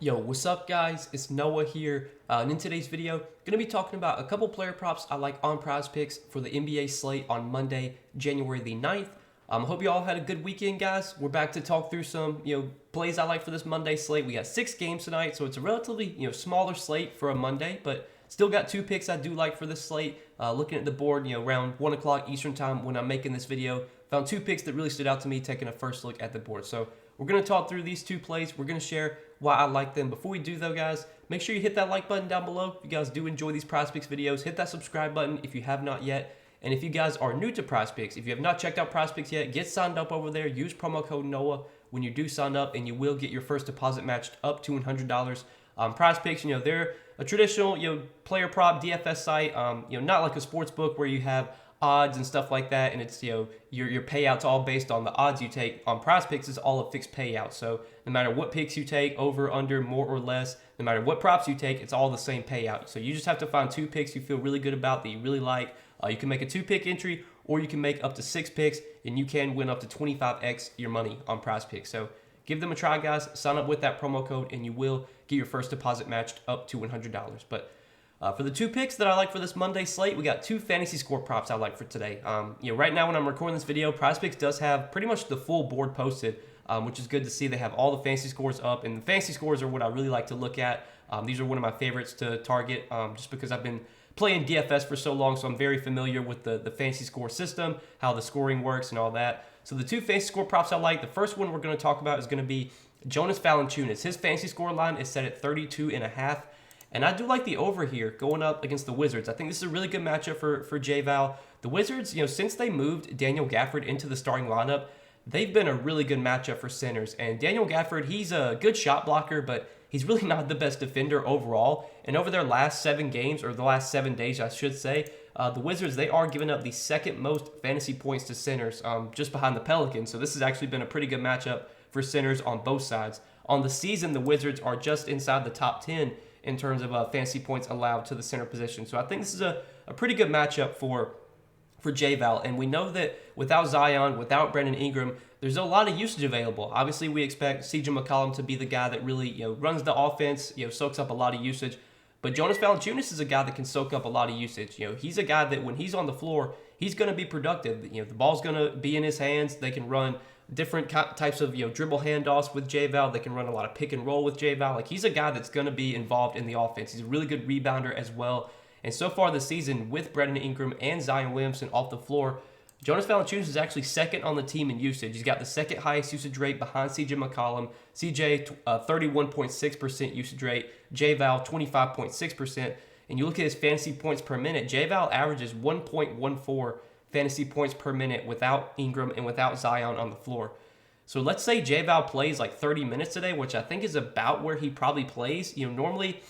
Yo, what's up guys? It's Noah here, and in today's video, going to be talking about a couple player props I like on Prizepicks for the NBA slate on Monday, January the 9th. Hope you all had a good weekend, guys. We're back to talk through some, plays I like for this Monday slate. We got 6 games tonight, so it's a relatively, smaller slate for a Monday, but still got 2 picks I do like for this slate. Looking at the board, around 1 o'clock Eastern time when I'm making this video, found 2 picks that really stood out to me taking a first look at the board. So we're going to talk through these 2 plays. We're going to share why I like them. Before we do though, guys, make sure you hit that like button down below. If you guys do enjoy these Prizepicks videos, hit that subscribe button if you have not yet. And if you guys are new to Prizepicks, if you have not checked out Prizepicks yet, get signed up over there. Use promo code NOAH when you do sign up, and you will get your first deposit matched up to $100. Prizepicks, they're a traditional, player prop DFS site. Not like a sports book where you have odds and stuff like that, and it's your payouts all based on the odds you take. On Prizepicks is all a fixed payout, so no matter what picks you take, over, under, more or less, no matter what props you take, it's all the same payout. So you just have to find 2 picks you feel really good about, that you really like. You can make a 2-pick entry, or you can make up to 6 picks, and you can win up to 25x your money on Prizepicks. So give them a try, guys. Sign up with that promo code, and you will get your first deposit matched up to $100. But for the 2 picks that I like for this Monday slate, we got 2 fantasy score props I like for today. Right now when I'm recording this video, Prizepicks does have pretty much the full board posted, which is good to see. They have all the fantasy scores up, and the fantasy scores are what I really like to look at. These are one of my favorites to target, just because I've been playing DFS for so long, so I'm very familiar with the fantasy score system, how the scoring works and all that. So the 2 fantasy score props I like, the first one we're going to talk about is going to be Jonas Valanciunas. His fantasy score line is set at 32.5. And I do like the over here going up against the Wizards. I think this is a really good matchup for J-Val. The Wizards, since they moved Daniel Gafford into the starting lineup, they've been a really good matchup for centers. And Daniel Gafford, he's a good shot blocker, but he's really not the best defender overall. And over their last 7 games, or the last 7 days, I should say, the Wizards, they are giving up the second most fantasy points to centers, just behind the Pelicans. So this has actually been a pretty good matchup for centers on both sides. On the season, the Wizards are just inside the top 10 in terms of fantasy points allowed to the center position. So I think this is a pretty good matchup for J-Val. And we know that without Zion, without Brandon Ingram, there's a lot of usage available. Obviously, we expect CJ McCollum to be the guy that really runs the offense, soaks up a lot of usage. But Jonas Valanciunas is a guy that can soak up a lot of usage. He's a guy that when he's on the floor, he's going to be productive. The ball's going to be in his hands. They can run different types of dribble handoffs with J-Val. They can run a lot of pick and roll with J-Val. Like, he's a guy that's going to be involved in the offense. He's a really good rebounder as well. And so far this season, with Brandon Ingram and Zion Williamson off the floor, Jonas Valanciunas is actually second on the team in usage. He's got the second highest usage rate behind CJ McCollum. CJ, 31.6% usage rate. J-Val, 25.6%. And you look at his fantasy points per minute, J-Val averages 1.14 fantasy points per minute without Ingram and without Zion on the floor. So let's say J-Val plays like 30 minutes today, which I think is about where he probably plays. Normally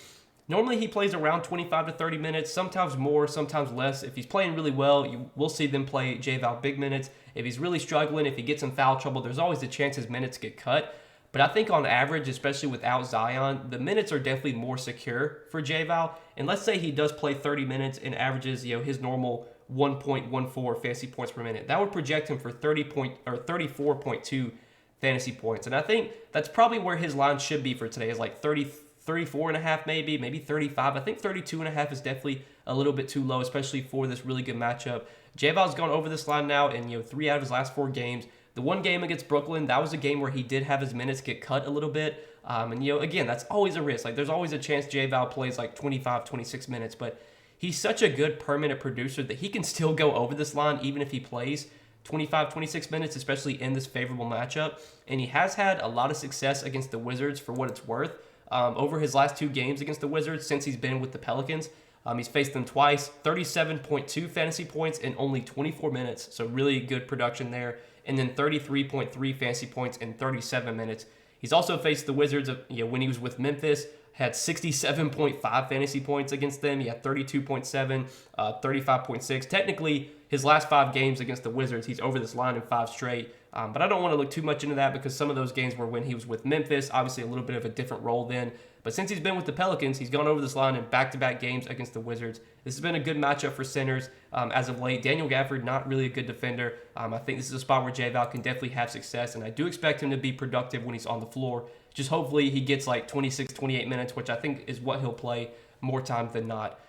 he plays around 25 to 30 minutes, sometimes more, sometimes less. If he's playing really well, you will see them play J-Val big minutes. If he's really struggling, if he gets in foul trouble, there's always a chance his minutes get cut. But I think on average, especially without Zion, the minutes are definitely more secure for J-Val. And let's say he does play 30 minutes and averages, his normal 1.14 fantasy points per minute. That would project him for 34.2 fantasy points. And I think that's probably where his line should be for today, is like 34.5 maybe 35. I think 32.5 is definitely a little bit too low, especially for this really good matchup. J-Val's gone over this line now in 3 out of his last 4 games. The one game against Brooklyn, that was a game where he did have his minutes get cut a little bit. Again, that's always a risk. Like, there's always a chance J-Val plays like 25, 26 minutes, but he's such a good per-minute producer that he can still go over this line even if he plays 25, 26 minutes, especially in this favorable matchup. And he has had a lot of success against the Wizards for what it's worth. Over his last 2 games against the Wizards since he's been with the Pelicans, he's faced them twice, 37.2 fantasy points in only 24 minutes. So really good production there. And then 33.3 fantasy points in 37 minutes. He's also faced the Wizards when he was with Memphis, had 67.5 fantasy points against them. He had 32.7, 35.6. Technically, his last 5 games against the Wizards, he's over this line in 5 straight. But I don't want to look too much into that because some of those games were when he was with Memphis, obviously a little bit of a different role then. But since he's been with the Pelicans, he's gone over this line in back-to-back games against the Wizards. This has been a good matchup for centers as of late. Daniel Gafford, not really a good defender. I think this is a spot where J-Val can definitely have success, and I do expect him to be productive when he's on the floor. Just hopefully he gets like 26, 28 minutes, which I think is what he'll play more times than not.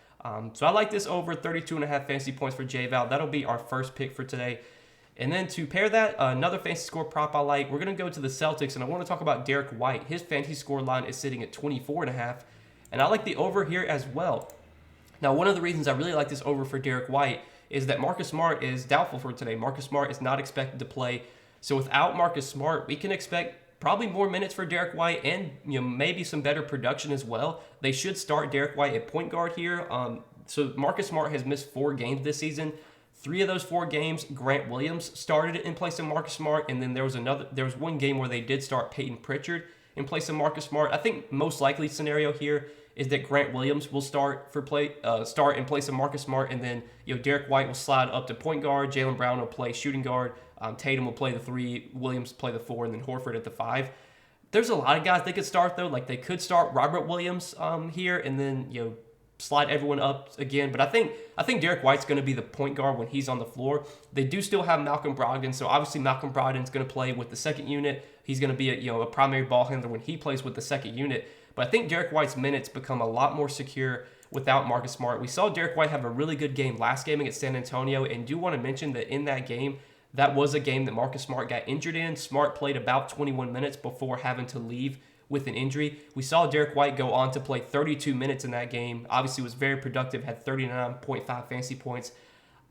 So I like this over 32.5 fantasy points for J-Val. That'll be our first pick for today. And then to pair that, another fantasy score prop I like, we're going to go to the Celtics, and I want to talk about Derek White. His fantasy score line is sitting at 24.5, and I like the over here as well. Now, one of the reasons I really like this over for Derek White is that Marcus Smart is doubtful for today. Marcus Smart is not expected to play. So without Marcus Smart, we can expect probably more minutes for Derek White and maybe some better production as well. They should start Derek White at point guard here. So Marcus Smart has missed 4 games this season. 3 of those 4 games, Grant Williams started in place of Marcus Smart, and then there was one game where they did start Peyton Pritchard in place of Marcus Smart. I think most likely scenario here is that Grant Williams will start in place of Marcus Smart, and then Derek White will slide up to point guard. Jaylen Brown will play shooting guard. Tatum will play the 3, Williams play the 4, and then Horford at the 5. There's a lot of guys they could start though. Like they could start Robert Williams here, and then slide everyone up again. But I think Derek White's going to be the point guard when he's on the floor. They do still have Malcolm Brogdon, so obviously Malcolm Brogdon's going to play with the second unit. He's going to be a primary ball handler when he plays with the second unit. But I think Derek White's minutes become a lot more secure without Marcus Smart. We saw Derek White have a really good game last game against San Antonio, and do want to mention that in that game, that was a game that Marcus Smart got injured in. Smart played about 21 minutes before having to leave with an injury. We saw Derek White go on to play 32 minutes in that game. Obviously was very productive, had 39.5 fantasy points.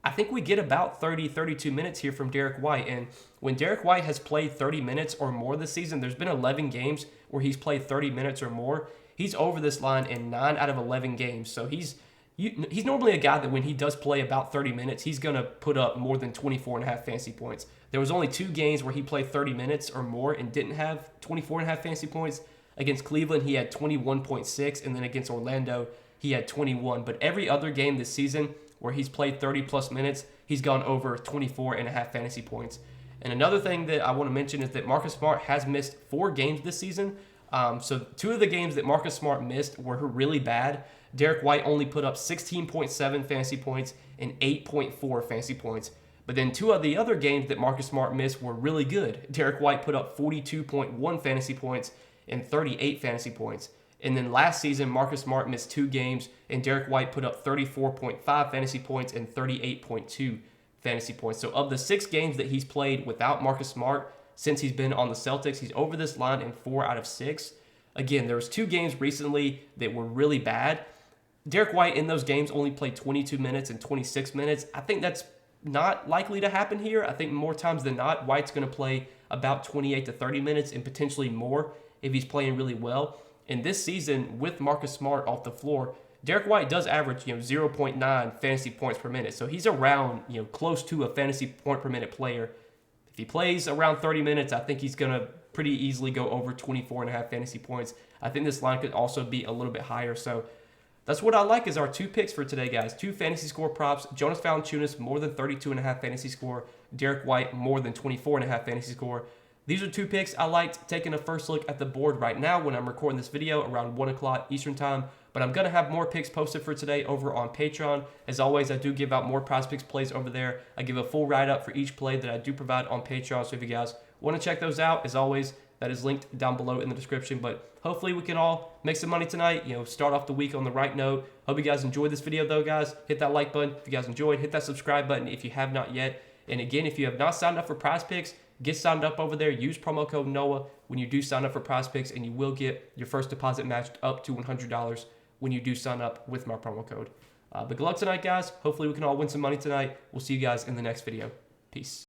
I think we get about 32 minutes here from Derek White. And when Derek White has played 30 minutes or more this season, there's been 11 games where he's played 30 minutes or more. He's over this line in 9 out of 11 games. So he's normally a guy that when he does play about 30 minutes, he's going to put up more than 24.5 fantasy points. There was only 2 games where he played 30 minutes or more and didn't have 24.5 fantasy points. Against Cleveland, he had 21.6, and then against Orlando, he had 21. But every other game this season where he's played 30-plus minutes, he's gone over 24.5 fantasy points. And another thing that I want to mention is that Marcus Smart has missed 4 games this season. So 2 of the games that Marcus Smart missed were really bad. Derek White only put up 16.7 fantasy points and 8.4 fantasy points. But then 2 of the other games that Marcus Smart missed were really good. Derek White put up 42.1 fantasy points and 38 fantasy points. And then last season, Marcus Smart missed 2 games, and Derek White put up 34.5 fantasy points and 38.2 fantasy points. So of the 6 games that he's played without Marcus Smart since he's been on the Celtics, he's over this line in 4 out of 6. Again, there was 2 games recently that were really bad. Derek White in those games only played 22 minutes and 26 minutes. I think that's not likely to happen here. I think more times than not, White's going to play about 28 to 30 minutes and potentially more if he's playing really well. And this season, with Marcus Smart off the floor, Derek White does average 0.9 fantasy points per minute. So he's around close to a fantasy point per minute player. If he plays around 30 minutes, I think he's going to pretty easily go over 24.5 fantasy points. I think this line could also be a little bit higher. So that's what I like as our 2 picks for today, guys. 2 fantasy score props. Jonas Valanciunas, more than 32.5 fantasy score. Derek White, more than 24.5 fantasy score. These are 2 picks I liked. Taking a first look at the board right now when I'm recording this video around 1 o'clock Eastern time. But I'm going to have more picks posted for today over on Patreon. As always, I do give out more Prizepicks plays over there. I give a full write-up for each play that I do provide on Patreon. So if you guys want to check those out, as always, that is linked down below in the description. But hopefully we can all make some money tonight, start off the week on the right note. Hope you guys enjoyed this video though, guys. Hit that like button if you guys enjoyed. Hit that subscribe button if you have not yet. And again, if you have not signed up for Prizepicks, get signed up over there. Use promo code NOAH when you do sign up for Prizepicks, and you will get your first deposit matched up to $100 when you do sign up with my promo code. But good luck tonight, guys. Hopefully we can all win some money tonight. We'll see you guys in the next video. Peace.